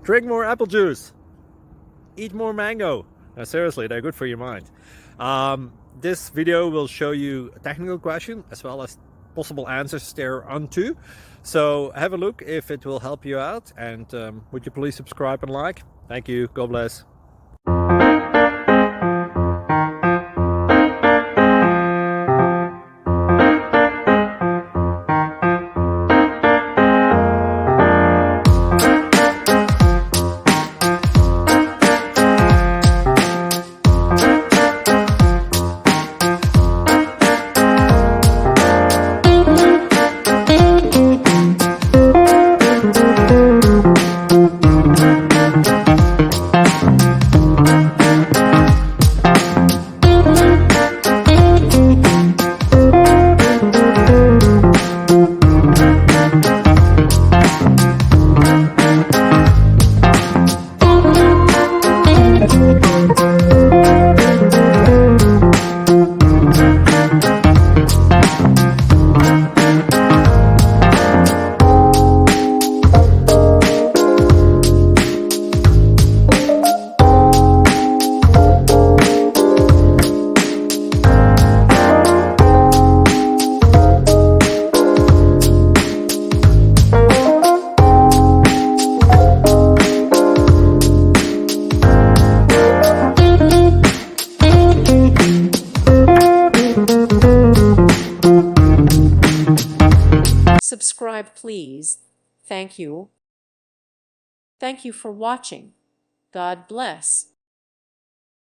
Drink more apple juice. Eat more mango. No, seriously, they're good for your mind. This video will show you a technical question as well as possible answers thereunto. So have a look if it will help you out, and would you please subscribe and like? Thank you. God bless. Subscribe, please. Thank you. Thank you for watching. God bless.